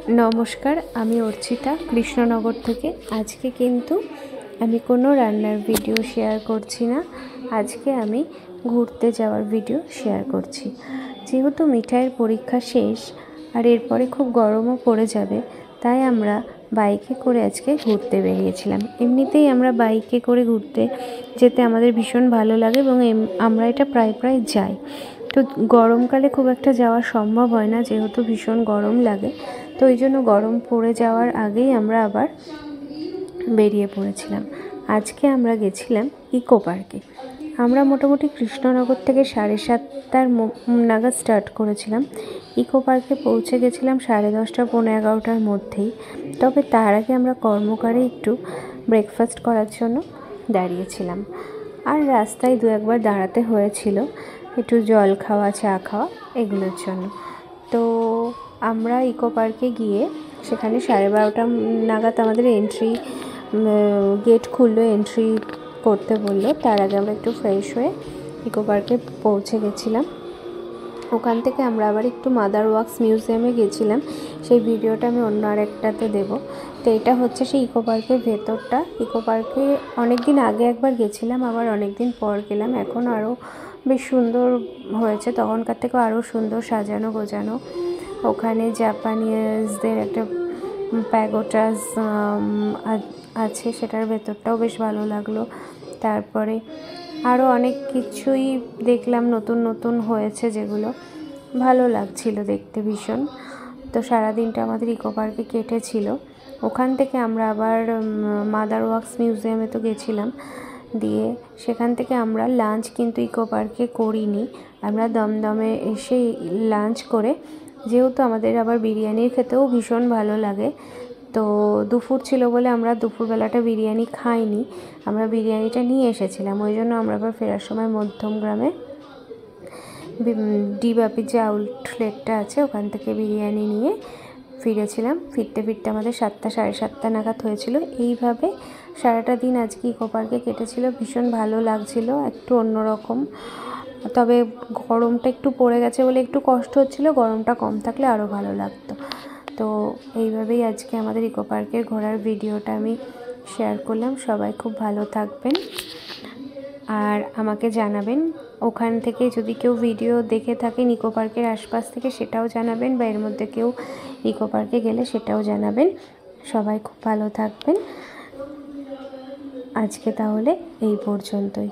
नमस्कार आमी अर्चिता कृष्णनगर थेके आज के किन्तु आमी कोनो रान्नार भिडियो शेयर करछि ना। आज के आमी घुरते जाওয়ার भिडियो शेयर करछि। जेहेतु मिठाइर परीक्षा शेष और एरपरे खूब गरमও पड़े जाबे ताई आमरा बाइके करे आजके घुरते बेरिয়েছিলাম। एमनितेই आमरा बाइके करे घुरते जेते आमादेर भीषण भालो लागे एबं आमरा एटा प्राय प्राय जाई। तो गरमकाले खूब एक जाওয়া सम्भव है ना जेहेतु भीषण गरम लागे तो এইজন্য গরম পড়ে যাওয়ার আগেই আমরা আবার বেরিয়ে পড়েছিলাম। আজকে আমরা গেছিলাম ইকো পার্কে। আমরা মোটামুটি কৃষ্ণনগর থেকে 7:30টার নাগাদ স্টার্ট করেছিলাম। ইকো পার্কে পৌঁছে গেছিলাম 10:30 পৌনে 11টার মধ্যেই। তবে তার আগে আমরা কর্মকারে একটু ব্রেকফাস্ট করার জন্য দাঁড়িয়েছিলাম আর রাস্তায় দু একবার দাঁড়াতে হয়েছিল একটু জল খাওয়া চা খাওয়া এগুলোর জন্য। তো আমরা ইকো পার্কে গিয়ে সেখানে 12:30টা নাগাদ আমাদের এন্ট্রি গেট খুললো, এন্ট্রি করতে বললো। তার আগে আমরা একটু ফ্রেশ হয়ে ইকো পার্কে পৌঁছে গেছিলাম। ওখান থেকে আমরা আবার একটু মাদার ওয়াক্স মিউজিয়ামে গেছিলাম, সেই ভিডিওটা আমি অন্য আরেকটাতে দেব। তো এটা হচ্ছে সেই ইকো পার্কের ভেতরটা। ইকো পার্কে অনেক দিন আগে একবার গেছিলাম, আবার অনেক দিন পর গেলাম। এখন আরও বেশ সুন্দর হয়েছে, তখনকার থেকেও আরও সুন্দর সাজানো গোছানো। ওখানে জাপানিজদের একটা প্যাগোটাস আছে, সেটার ভেতরটাও বেশ ভালো লাগলো। তারপরে আরও অনেক কিছুই দেখলাম নতুন নতুন হয়েছে যেগুলো ভালো লাগছিল দেখতে ভীষণ। তো সারাদিনটা আমাদের ইকো পার্কে কেটেছিল। ওখান থেকে আমরা আবার মাদার ওয়াক্স মিউজিয়ামে তো গেছিলাম, দিয়ে সেখান থেকে আমরা লাঞ্চ কিন্তু ইকো পার্কে করিনি, আমরা দমদমে এসে লাঞ্চ করে, যেহেতু আমাদের আবার বিরিয়ানির খেতেও ভীষণ ভালো লাগে তো দুপুর ছিল বলে আমরা দুপুরবেলাটা বিরিয়ানি খাইনি, আমরা বিরিয়ানিটা নিয়ে এসেছিলাম। ওই জন্য আমরা আবার ফেরার সময় মধ্যমগ্রামে ডিবাপি যে আউটলেটটা আছে ওখান থেকে বিরিয়ানি নিয়ে ফিরেছিলাম। ফিরতে ফিরতে আমাদের 7টা 7:30 নাগাদ হয়েছিল। এইভাবে সারাটা দিন আজকে ইকো পার্কে কেটেছিল, ভীষণ ভালো লাগছিল, একটু অন্যরকম। তবে গরমটা একটু পড়ে গেছে বলে একটু কষ্ট হচ্ছিল, গরমটা কম থাকলে আরও ভালো লাগতো। তো এইভাবেই আজকে আমাদের ইকো পার্কের ঘোরার ভিডিওটা আমি শেয়ার করলাম। সবাই খুব ভালো থাকবেন আর আমাকে জানাবেন ওখান থেকে যদি কেউ ভিডিও দেখে থাকেন ইকো পার্কের আশপাশ থেকে, সেটাও জানাবেন, বা এর মধ্যে কেউ ইকো পার্কে গেলে সেটাও জানাবেন। সবাই খুব ভালো থাকবেন। আজকে তাহলে এই পর্যন্তই।